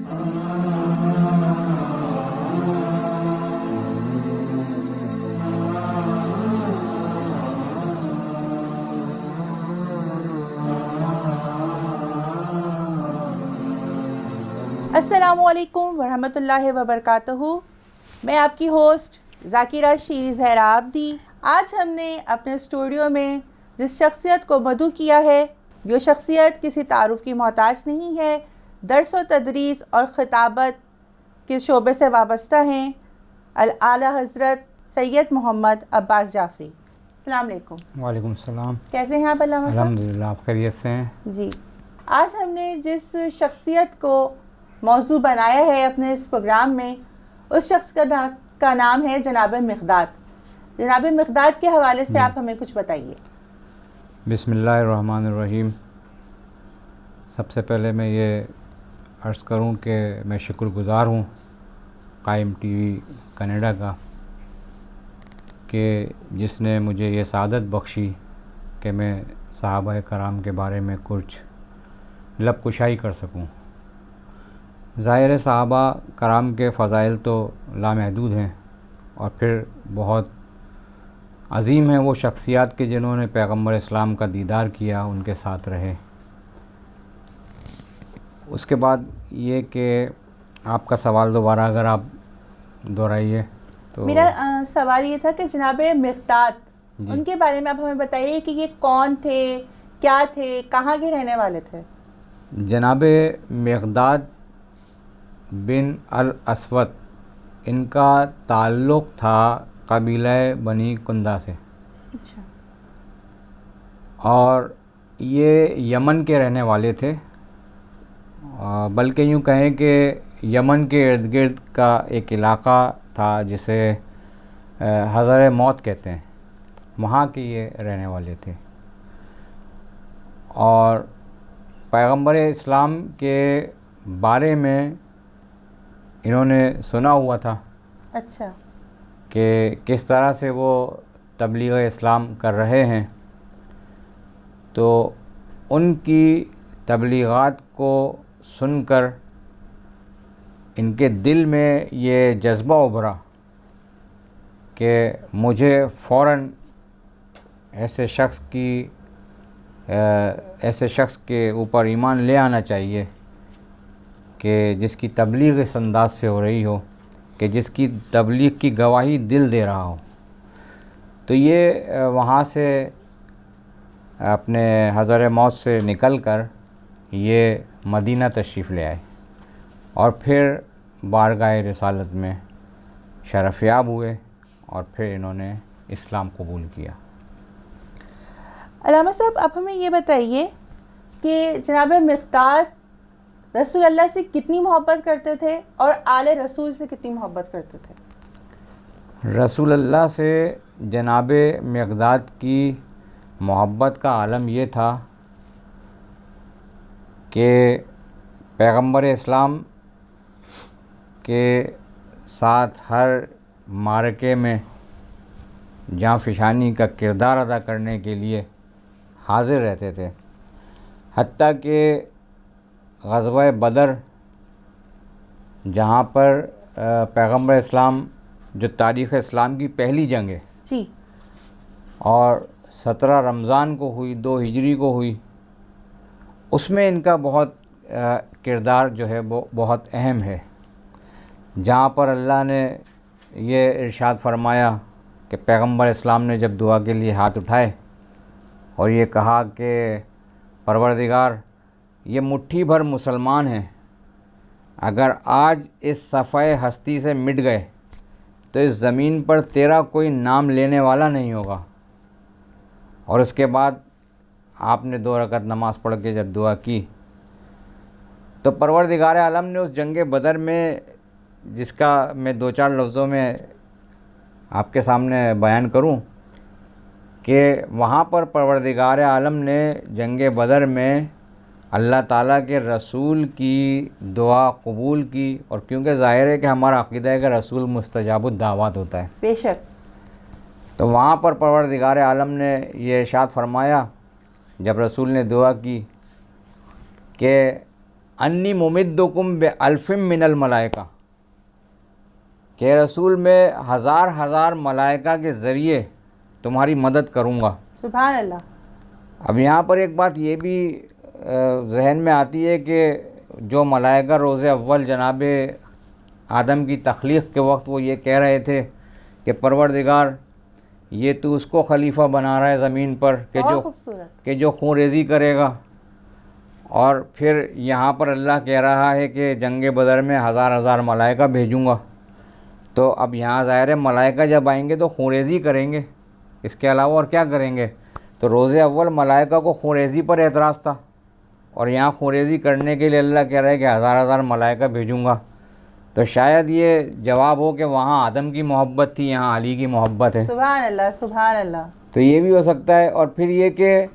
السلام علیکم ورحمۃ اللہ وبرکاتہ. میں آپ کی ہوسٹ ذاکرہ شیر زہرا عابدی. آج ہم نے اپنے اسٹوڈیو میں جس شخصیت کو مدعو کیا ہے، جو شخصیت کسی تعارف کی محتاج نہیں ہے، درس و تدریس اور خطابت کے شعبے سے وابستہ ہیں، اعلیٰ حضرت سید محمد عباس جعفری. السلام علیکم. وعلیکم السلام. کیسے ہیں آپ علامہ صاحب؟ الحمدللہ، آپ خیریت سے ہیں؟ جی. آج ہم نے جس شخصیت کو موضوع بنایا ہے اپنے اس پروگرام میں، اس شخص کا نام ہے جناب مقداد. جناب مقداد کے حوالے سے آپ ہمیں کچھ بتائیے. بسم اللہ الرحمن الرحیم. سب سے پہلے میں یہ عرض کروں کہ میں شکر گزار ہوں قائم ٹی وی کینیڈا کا، کہ جس نے مجھے یہ سعادت بخشی کہ میں صحابہ کرام کے بارے میں کچھ لب کشائی کر سکوں. ظاہر صحابہ کرام کے فضائل تو لامحدود ہیں، اور پھر بہت عظیم ہیں وہ شخصیات کے جنہوں نے پیغمبر اسلام کا دیدار کیا، ان کے ساتھ رہے. اس کے بعد یہ کہ آپ کا سوال دوبارہ اگر آپ دہرائیے تو. میرا سوال یہ تھا کہ جناب مقداد، ان کے بارے میں آپ ہمیں بتائیے کہ یہ کون تھے، کیا تھے، کہاں کے رہنے والے تھے؟ جناب مقداد بن الاسود، ان کا تعلق تھا قبیلہ بنی کندا سے. اچھا. اور یہ یمن کے رہنے والے تھے، بلکہ یوں کہیں کہ یمن کے ارد گرد کا ایک علاقہ تھا جسے حضر موت کہتے ہیں، وہاں کے یہ رہنے والے تھے. اور پیغمبر اسلام کے بارے میں انہوں نے سنا ہوا تھا. اچھا. کہ کس طرح سے وہ تبلیغ اسلام کر رہے ہیں، تو ان کی تبلیغات کو سن کر ان کے دل میں یہ جذبہ ابھرا کہ مجھے فوراً ایسے شخص کے اوپر ایمان لے آنا چاہیے کہ جس کی تبلیغ اس انداز سے ہو رہی ہو، کہ جس کی تبلیغ کی گواہی دل دے رہا ہو. تو یہ وہاں سے اپنے حضر موت سے نکل کر یہ مدینہ تشریف لے آئے، اور پھر بارگاہ رسالت میں شرف یاب ہوئے، اور پھر انہوں نے اسلام قبول کیا. علامہ صاحب، آپ ہمیں یہ بتائیے کہ جناب مقداد رسول اللہ سے کتنی محبت کرتے تھے اور آل رسول سے کتنی محبت کرتے تھے؟ رسول اللہ سے جناب مقداد کی محبت کا عالم یہ تھا کہ پیغمبر اسلام کے ساتھ ہر معرکے میں جاں فشانی کا کردار ادا کرنے کے لیے حاضر رہتے تھے. حتیٰ کہ غزوہ بدر، جہاں پر پیغمبر اسلام، جو تاریخ اسلام کی پہلی جنگ ہے، جی، اور 17 رمضان کو ہوئی، 2 ہجری کو ہوئی، اس میں ان کا بہت کردار جو ہے وہ بہت اہم ہے. جہاں پر اللہ نے یہ ارشاد فرمایا کہ پیغمبر اسلام نے جب دعا کے لیے ہاتھ اٹھائے اور یہ کہا کہ پروردگار، یہ مٹھی بھر مسلمان ہیں، اگر آج اس صفحہ ہستی سے مٹ گئے تو اس زمین پر تیرا کوئی نام لینے والا نہیں ہوگا. اور اس کے بعد آپ نے 2 رکعت نماز پڑھ کے جب دعا کی تو پروردگار عالم نے اس جنگ بدر میں، جس کا میں 2-4 لفظوں میں آپ کے سامنے بیان کروں، کہ وہاں پر پروردگار عالم نے جنگ بدر میں اللہ تعالیٰ کے رسول کی دعا قبول کی. اور کیونکہ ظاہر ہے کہ ہمارا عقیدہ ہے کہ رسول مستجاب الدعوات ہوتا ہے، بے شک، تو وہاں پر پروردگار عالم نے یہ ارشاد فرمایا جب رسول نے دعا کی کہ انی ممدکم بألف من الملائکہ، کہ رسول میں ہزار ملائکہ کے ذریعے تمہاری مدد کروں گا۔ سبحان اللہ۔ اب یہاں پر ایک بات یہ بھی ذہن میں آتی ہے کہ جو ملائکہ روز اول جناب آدم کی تخلیق کے وقت وہ یہ کہہ رہے تھے کہ پروردگار یہ تو اس کو خلیفہ بنا رہا ہے زمین پر بہت خوبصورت، کہ جو خون ریزی کرے گا، اور پھر یہاں پر اللہ کہہ رہا ہے کہ جنگ بدر میں ہزار ملائکہ بھیجوں گا۔ تو اب یہاں ظاہر ہے ملائکہ جب آئیں گے تو خون ریزی کریں گے، اس کے علاوہ اور کیا کریں گے؟ تو روز اول ملائکہ کو خون ریزی پر اعتراض تھا، اور یہاں خون ریزی کرنے کے لیے اللہ کہہ رہا ہے کہ ہزار ملائکہ بھیجوں گا۔ تو شاید یہ جواب ہو کہ وہاں آدم کی محبت تھی، یہاں علی کی محبت ہے۔ سبحان اللہ، سبحان اللہ۔ تو یہ بھی ہو سکتا ہے۔ اور پھر یہ کہ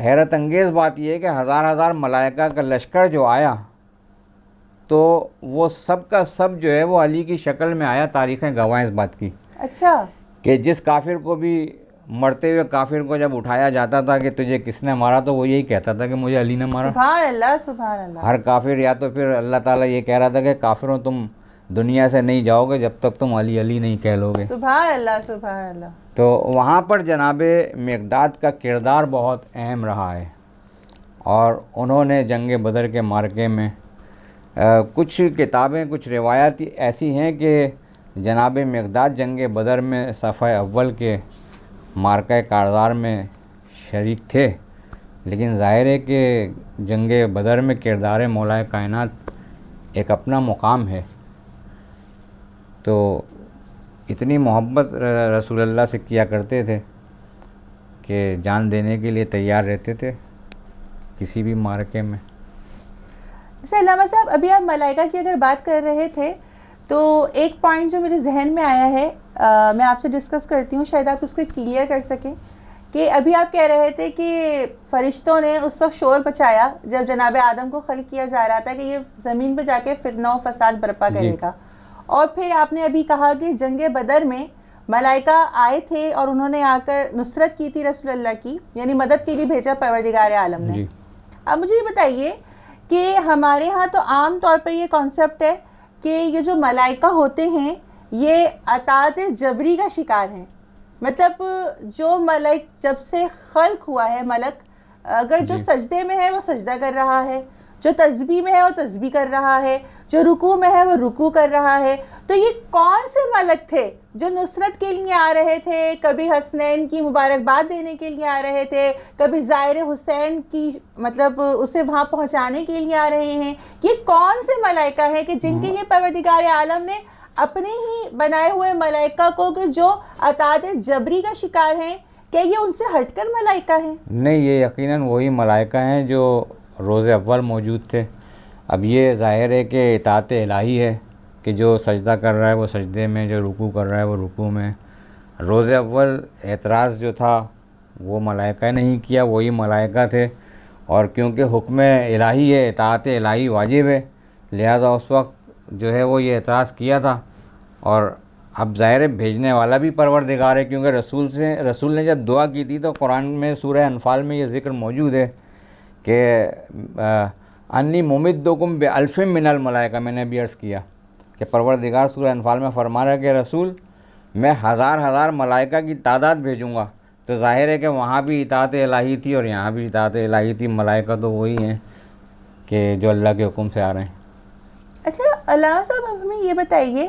حیرت انگیز بات یہ ہے کہ ہزار ملائکہ کا لشکر جو آیا تو وہ سب کا سب جو ہے وہ علی کی شکل میں آیا۔ تاریخیں گواہ ہیں اس بات کی اچھا، کہ جس کافر کو بھی مرتے ہوئے کافر کو جب اٹھایا جاتا تھا کہ تجھے کس نے مارا تو وہ یہی کہتا تھا کہ مجھے علی نے مارا۔ سبحان اللہ، سبحان اللہ۔ ہر کافر، یا تو پھر اللہ تعالیٰ یہ کہہ رہا تھا کہ کافروں تم دنیا سے نہیں جاؤ گے جب تک تم علی علی نہیں کہہ لو گے۔ سبحان اللہ، سبحان اللہ۔ تو وہاں پر جناب مقداد کا کردار بہت اہم رہا ہے، اور انہوں نے جنگ بدر کے مارکے میں کچھ کتابیں، کچھ روایات ایسی ہیں کہ جناب مقداد جنگ بدر میں صفحہ اول کے مارکہ کردار میں شریک تھے، لیکن ظاہر ہے کہ جنگ بدر میں کردار مولا کائنات ایک اپنا مقام ہے۔ تو اتنی محبت رسول اللہ سے کیا کرتے تھے کہ جان دینے کے لیے تیار رہتے تھے کسی بھی مارکے میں۔ جیسے علامہ صاحب ابھی آپ ملائکہ کی اگر بات کر رہے تھے تو ایک پوائنٹ جو میرے ذہن میں آیا ہے میں آپ سے ڈسکس کرتی ہوں، شاید آپ اس کو کلیئر کر سکیں، کہ ابھی آپ کہہ رہے تھے کہ فرشتوں نے اس وقت شور مچایا جب جناب آدم کو خلق کیا جا رہا تھا کہ یہ زمین پہ جا کے فتنہ و فساد برپا کرے گا، اور پھر آپ نے ابھی کہا کہ جنگ بدر میں ملائکہ آئے تھے اور انہوں نے آ کر نصرت کی تھی رسول اللہ کی، یعنی مدد کے لیے بھیجا پروردگار عالم نے۔ اب مجھے یہ بتائیے کہ ہمارے ہاں تو عام طور پہ یہ کانسیپٹ ہے کہ یہ جو ملائکہ ہوتے ہیں یہ اطاعت جبری کا شکار ہیں، مطلب جو ملک جب سے خلق ہوا ہے ملک اگر جو سجدے میں ہے وہ سجدہ کر رہا ہے، جو تسبیح میں ہے وہ تسبیح کر رہا ہے، جو رکوع میں ہے وہ رکوع کر رہا ہے۔ تو یہ کون سے ملک تھے جو نصرت کے لیے آ رہے تھے؟ کبھی حسنین کی مبارکباد دینے کے لیے آ رہے تھے، کبھی زائر حسین کی مطلب اسے وہاں پہنچانے کے لیے آ رہے ہیں۔ یہ کون سے ملائکہ ہیں کہ جن کے لیے پروردگار عالم نے اپنے ہی بنائے ہوئے ملائکہ کو کہ جو اطاعت جبری کا شکار ہیں، کہ یہ ان سے ہٹ کر ملائکہ ہیں؟ نہیں، یہ یقیناً وہی ملائکہ ہیں جو روز اول موجود تھے۔ اب یہ ظاہر ہے کہ اطاعت الہی ہے کہ جو سجدہ کر رہا ہے وہ سجدے میں، جو رکوع کر رہا ہے وہ رکوع میں۔ روز اول اعتراض جو تھا وہ ملائکہ نے ہی کیا، وہی ملائکہ تھے، اور کیونکہ حکم الہی ہے، اطاعت الہی واجب ہے، لہٰذا اس وقت جو ہے وہ یہ اعتراض کیا تھا۔ اور اب ظاہر بھیجنے والا بھی پروردگار ہے، کیونکہ رسول نے جب دعا کی تھی تو قرآن میں سورہ انفال میں یہ ذکر موجود ہے کہ انی ممدکم بألف من الملائکہ، میں نے ابھی عرض کیا کہ پروردگار سورہ انفال میں فرما رہا ہے کہ رسول میں ہزار ملائکہ کی تعداد بھیجوں گا۔ تو ظاہر ہے کہ وہاں بھی اطاعت الہی تھی اور یہاں بھی اطاعت الہی تھی۔ ملائکہ تو وہی ہیں کہ جو اللہ کے حکم سے آ رہے ہیں۔ اچھا علامہ صاحب اب ہمیں یہ بتائیے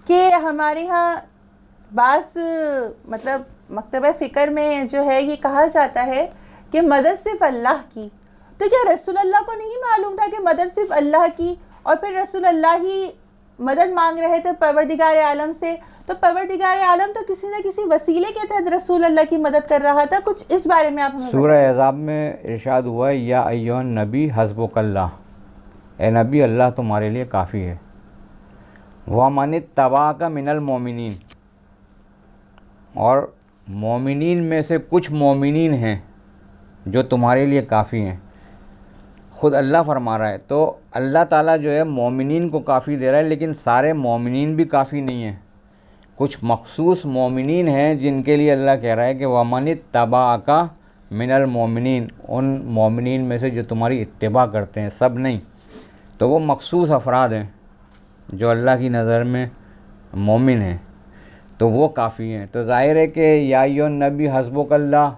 کہ ہمارے ہاں بعض مطلب مکتبہ فکر میں جو ہے یہ کہا جاتا ہے کہ مدد صرف اللہ کی، تو کیا رسول اللہ کو نہیں معلوم تھا کہ مدد صرف اللہ کی، اور پھر رسول اللہ ہی مدد مانگ رہے تھے پروردگار عالم سے؟ تو پروردگار عالم تو کسی نہ کسی وسیلے کے تحت رسول اللہ کی مدد کر رہا تھا، کچھ اس بارے میں آپ ہمیں سورہ احزاب میں ارشاد ہوا ہے یا ایھا النبی حسبک اللہ، اے نبی اللہ تمہارے لیے کافی ہے، وَمَنِ اتَّبَعَكَ مِنَ الْمُؤْمِنِينَ، اور مومنین میں سے کچھ مومنین ہیں جو تمہارے لیے کافی ہیں۔ خود اللہ فرما رہا ہے، تو اللہ تعالیٰ جو ہے مومنین کو کافی دے رہا ہے، لیکن سارے مومنین بھی کافی نہیں ہیں، کچھ مخصوص مومنین ہیں جن کے لیے اللہ کہہ رہا ہے کہ وَمَنِ اتَّبَعَكَ مِنَ الْمُؤْمِنِينَ، ان مومنین میں سے جو تمہاری اتباع کرتے ہیں، سب نہیں۔ تو وہ مخصوص افراد ہیں جو اللہ کی نظر میں مومن ہیں، تو وہ کافی ہیں۔ تو ظاہر ہے کہ یا ایھا النبی حسبک اللہ،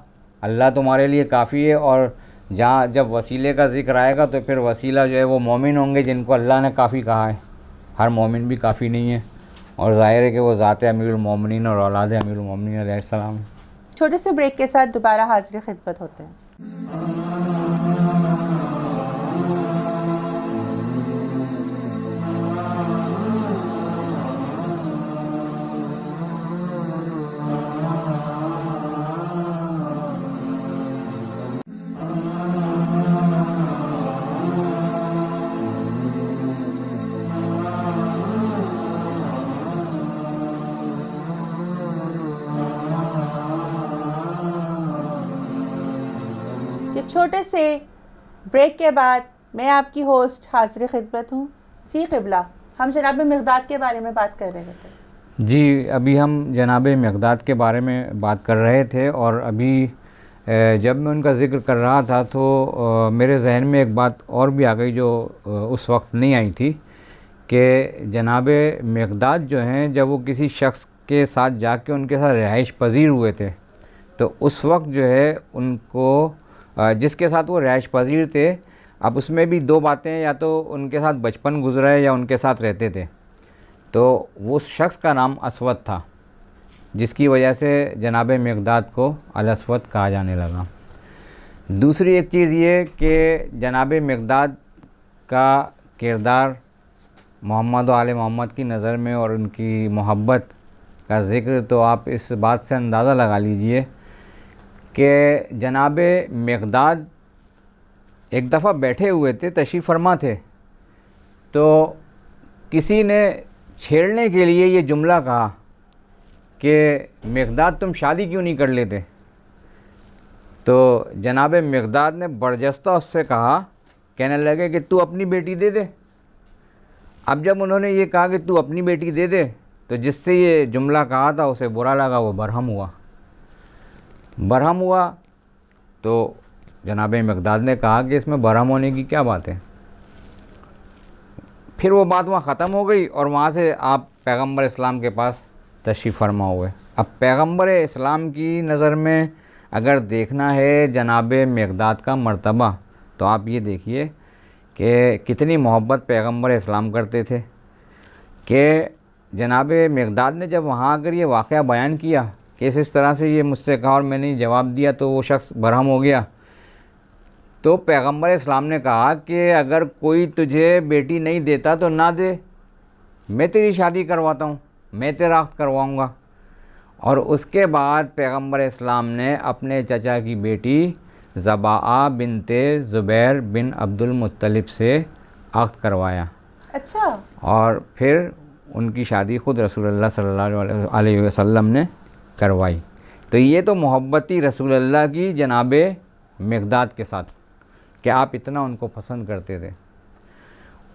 اللہ تمہارے لیے کافی ہے، اور جہاں جب وسیلے کا ذکر آئے گا تو پھر وسیلہ جو ہے وہ مومن ہوں گے جن کو اللہ نے کافی کہا ہے، ہر مومن بھی کافی نہیں ہے، اور ظاہر ہے کہ وہ ذات امیر المومنین اور اولاد امیر المومنین علیہ السلام ہیں۔ چھوٹے سے بریک کے ساتھ دوبارہ حاضر خدمت ہوتے ہیں۔ کہ چھوٹے سے بریک کے بعد میں آپ کی ہوسٹ حاضر خدمت ہوں۔ جی قبلہ، ہم جناب مقداد کے بارے میں بات کر رہے تھے۔ جی، ابھی ہم جناب مقداد کے بارے میں بات کر رہے تھے، اور ابھی جب میں ان کا ذکر کر رہا تھا تو میرے ذہن میں ایک بات اور بھی آ گئی جو اس وقت نہیں آئی تھی، کہ جناب مقداد جو ہیں جب وہ کسی شخص کے ساتھ جا کے ان کے ساتھ رہائش پذیر ہوئے تھے، تو اس وقت جو ہے ان کو جس کے ساتھ وہ رہائش پذیر تھے، اب اس میں بھی دو باتیں، یا تو ان کے ساتھ بچپن گزرا ہے یا ان کے ساتھ رہتے تھے، تو وہ شخص کا نام اسود تھا، جس کی وجہ سے جناب مقداد کو الاسود کہا جانے لگا۔ دوسری ایک چیز یہ کہ جناب مقداد کا کردار محمد و آل محمد کی نظر میں اور ان کی محبت کا ذکر، تو آپ اس بات سے اندازہ لگا لیجئے کہ جناب مقداد ایک دفعہ بیٹھے ہوئے تھے، تشریف فرما تھے، تو کسی نے چھیڑنے کے لیے یہ جملہ کہا کہ مقداد تم شادی کیوں نہیں کر لیتے؟ تو جناب مقداد نے برجستہ اس سے کہا، کہنے لگے کہ تو اپنی بیٹی دے دے۔ اب جب انہوں نے یہ کہا کہ تو اپنی بیٹی دے دے، تو جس سے یہ جملہ کہا تھا اسے برا لگا، وہ برہم ہوا۔ تو جناب مقداد نے کہا کہ اس میں برہم ہونے کی کیا بات ہے؟ پھر وہ بات وہاں ختم ہو گئی، اور وہاں سے آپ پیغمبر اسلام کے پاس تشریف فرما ہوئے۔ اب پیغمبر اسلام کی نظر میں اگر دیکھنا ہے جناب مقداد کا مرتبہ، تو آپ یہ دیکھیے کہ کتنی محبت پیغمبر اسلام کرتے تھے، کہ جناب مقداد نے جب وہاں اگر یہ واقعہ بیان کیا کہ اس طرح سے یہ مجھ سے کہا اور میں نے جواب دیا تو وہ شخص برہم ہو گیا، تو پیغمبر اسلام نے کہا کہ اگر کوئی تجھے بیٹی نہیں دیتا تو نہ دے، میں تیری شادی کرواتا ہوں، میں تیرا عقد کرواؤں گا۔ اور اس کے بعد پیغمبر اسلام نے اپنے چچا کی بیٹی ضباء بنت زبیر بن عبد المطلب سے عقد کروایا، اچھا، اور پھر ان کی شادی خود رسول اللہ صلی اللہ علیہ وسلم نے کروائی۔ تو یہ تو محبتی رسول اللہ کی جناب مقداد کے ساتھ، کہ آپ اتنا ان کو پسند کرتے تھے۔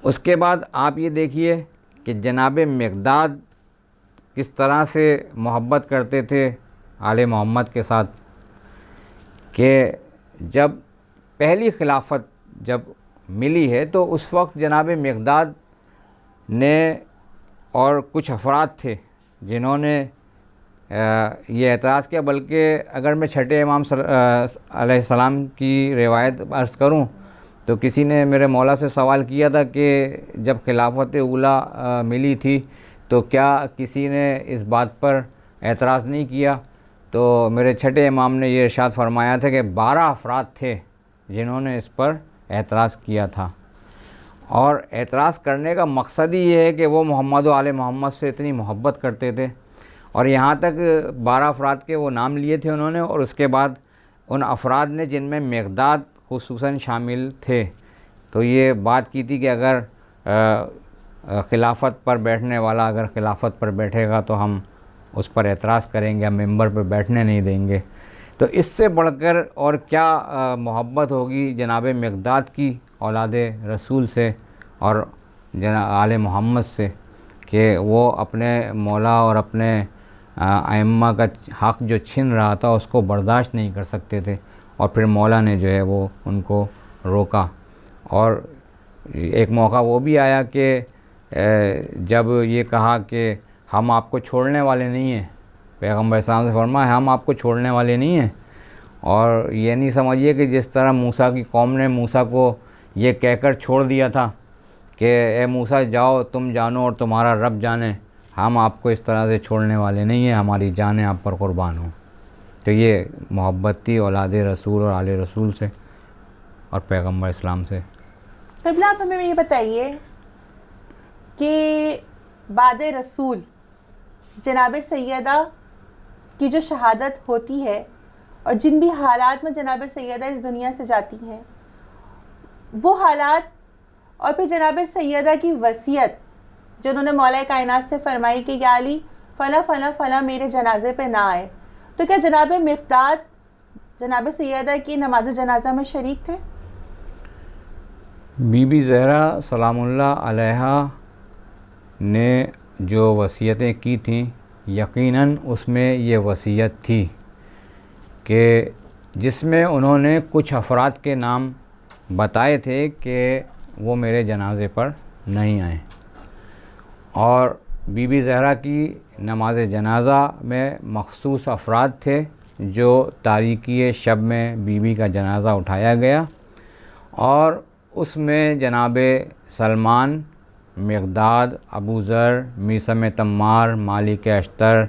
اس کے بعد آپ یہ دیکھیے کہ جناب مقداد کس طرح سے محبت کرتے تھے آل محمد کے ساتھ، کہ جب پہلی خلافت جب ملی ہے تو اس وقت جناب مقداد نے اور کچھ افراد تھے جنہوں نے یہ اعتراض کیا، بلکہ اگر میں چھٹے امام علیہ السلام کی روایت عرض کروں تو کسی نے میرے مولا سے سوال کیا تھا کہ جب خلافت اولیٰ ملی تھی تو کیا کسی نے اس بات پر اعتراض نہیں کیا؟ تو میرے چھٹے امام نے یہ ارشاد فرمایا تھا کہ 12 افراد تھے جنہوں نے اس پر اعتراض کیا تھا، اور اعتراض کرنے کا مقصد ہی یہ ہے کہ وہ محمد و آل محمد سے اتنی محبت کرتے تھے، اور یہاں تک 12 افراد کے وہ نام لیے تھے انہوں نے، اور اس کے بعد ان افراد نے جن میں مقداد خصوصاً شامل تھے، تو یہ بات کی تھی کہ اگر خلافت پر بیٹھنے والا اگر خلافت پر بیٹھے گا تو ہم اس پر اعتراض کریں گے، ہم ممبر پر بیٹھنے نہیں دیں گے۔ تو اس سے بڑھ کر اور کیا محبت ہوگی جناب مقداد کی اولاد رسول سے اور آل محمد سے، کہ وہ اپنے مولا اور اپنے ائمہ کا حق جو چھن رہا تھا اس کو برداشت نہیں کر سکتے تھے، اور پھر مولا نے جو ہے وہ ان کو روکا۔ اور ایک موقع وہ بھی آیا کہ جب یہ کہا کہ ہم آپ کو چھوڑنے والے نہیں ہیں، پیغمبر اسلام سے فرمایا ہم آپ کو چھوڑنے والے نہیں ہیں، اور یہ نہیں سمجھیے کہ جس طرح موسیٰ کی قوم نے موسیٰ کو یہ کہہ کر چھوڑ دیا تھا کہ اے موسیٰ جاؤ تم جانو اور تمہارا رب جانے، ہم آپ کو اس طرح سے چھوڑنے والے نہیں ہیں، ہماری جانیں آپ پر قربان ہوں۔ تو یہ محبت تھی اولاد رسول اور آل رسول سے اور پیغمبر اسلام سے۔ قبلہ آپ ہمیں یہ بتائیے کہ بعد رسول جناب سیدہ کی جو شہادت ہوتی ہے اور جن بھی حالات میں جناب سیدہ اس دنیا سے جاتی ہیں، وہ حالات اور پھر جناب سیدہ کی وصیت جو انہوں نے مولا کائنات سے فرمائی کہ یا علی فلاں فلاں فلاں میرے جنازے پہ نہ آئے، تو کیا جناب مقداد جناب سیدہ کی نماز جنازہ میں شریک تھے؟ بی بی زہرا سلام اللہ علیہا نے جو وصیتیں کی تھیں، یقیناً اس میں یہ وصیت تھی کہ جس میں انہوں نے کچھ افراد کے نام بتائے تھے کہ وہ میرے جنازے پر نہیں آئیں، اور بی بی زہرا کی نماز جنازہ میں مخصوص افراد تھے جو تاریکی شب میں بی بی کا جنازہ اٹھایا گیا، اور اس میں جناب سلمان، مقداد، ابو ذر، میثم تمار، مالک اشتر،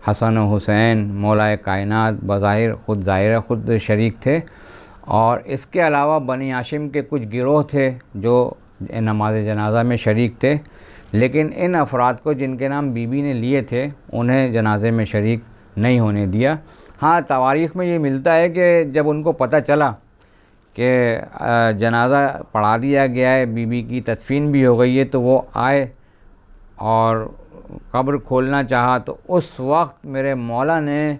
حسن و حسین، مولا کائنات بظاہر خود شریک تھے، اور اس کے علاوہ بنی ہاشم کے کچھ گروہ تھے جو نماز جنازہ میں شریک تھے، لیکن ان افراد کو جن کے نام بی بی نے لیے تھے انہیں جنازے میں شریک نہیں ہونے دیا۔ ہاں تواریخ میں یہ ملتا ہے کہ جب ان کو پتہ چلا کہ جنازہ پڑھا دیا گیا ہے، بی بی کی تدفین بھی ہو گئی ہے، تو وہ آئے اور قبر کھولنا چاہا، تو اس وقت میرے مولا نے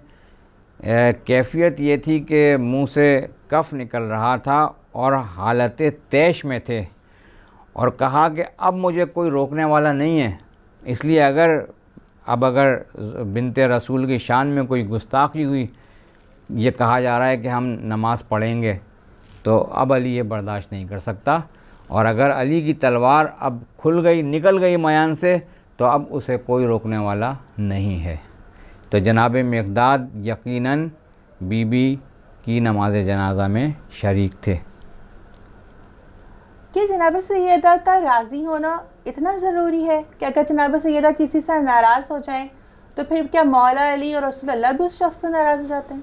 کیفیت یہ تھی کہ منہ سے کف نکل رہا تھا اور حالت طیش میں تھے، اور کہا کہ اب مجھے کوئی روکنے والا نہیں ہے، اس لیے اگر بنت رسول کی شان میں کوئی گستاخی ہوئی، یہ کہا جا رہا ہے کہ ہم نماز پڑھیں گے، تو اب علی یہ برداشت نہیں کر سکتا، اور اگر علی کی تلوار اب نکل گئی میان سے، تو اب اسے کوئی روکنے والا نہیں ہے۔ تو جناب مقداد یقیناً بی بی کی نماز جنازہ میں شریک تھے۔ کہ جناب سیدہ کا راضی ہونا اتنا ضروری ہے کہ اگر جناب سیدہ کسی سے ناراض ہو جائیں تو پھر کیا مولا علی اور رسول اللہ بھی اس شخص سے ناراض ہو جاتے ہیں؟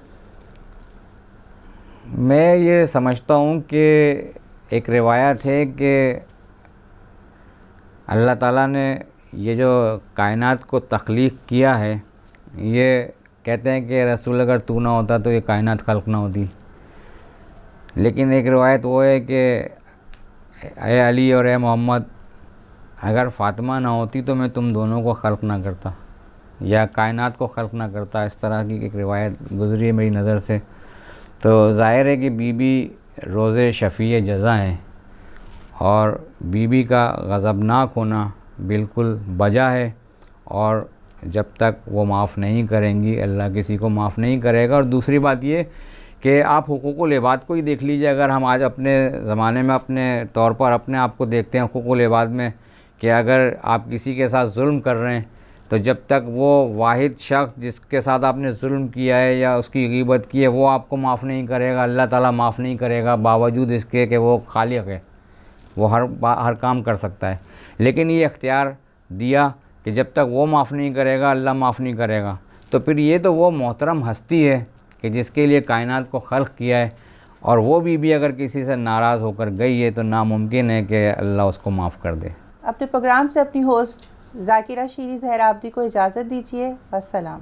میں یہ سمجھتا ہوں کہ ایک روایت ہے کہ اللہ تعالیٰ نے یہ جو کائنات کو تخلیق کیا ہے، یہ کہتے ہیں کہ رسول اگر تو نہ ہوتا تو یہ کائنات خلق نہ ہوتی، لیکن ایک روایت وہ ہے کہ اے علی اور اے محمد، اگر فاطمہ نہ ہوتی تو میں تم دونوں کو خلق نہ کرتا یا کائنات کو خلق نہ کرتا، اس طرح کی ایک روایت گزری ہے میری نظر سے۔ تو ظاہر ہے کہ بی بی روز شفیع جزا ہیں، اور بی بی کا غضبناک ہونا بالکل بجا ہے، اور جب تک وہ معاف نہیں کریں گی اللہ کسی کو معاف نہیں کرے گا۔ اور دوسری بات یہ کہ آپ حقوق العباد کو ہی دیکھ لیجیے، اگر ہم آج اپنے زمانے میں اپنے طور پر اپنے آپ کو دیکھتے ہیں حقوق العباد میں، کہ اگر آپ کسی کے ساتھ ظلم کر رہے ہیں تو جب تک وہ واحد شخص جس کے ساتھ آپ نے ظلم کیا ہے یا اس کی غیبت کی ہے وہ آپ کو معاف نہیں کرے گا، اللہ تعالیٰ معاف نہیں کرے گا، باوجود اس کے کہ وہ خالق ہے، وہ ہر کام کر سکتا ہے، لیکن یہ اختیار دیا کہ جب تک وہ معاف نہیں کرے گا اللہ معاف نہیں کرے گا۔ تو پھر یہ تو وہ محترم ہستی ہے کہ جس کے لیے کائنات کو خلق کیا ہے، اور وہ بھی اگر کسی سے ناراض ہو کر گئی ہے تو ناممکن ہے کہ اللہ اس کو معاف کر دے۔ اپنے پروگرام سے اپنی ہوسٹ ذاکرہ شیری زہرا عابدی کو اجازت دیجیے، والسلام۔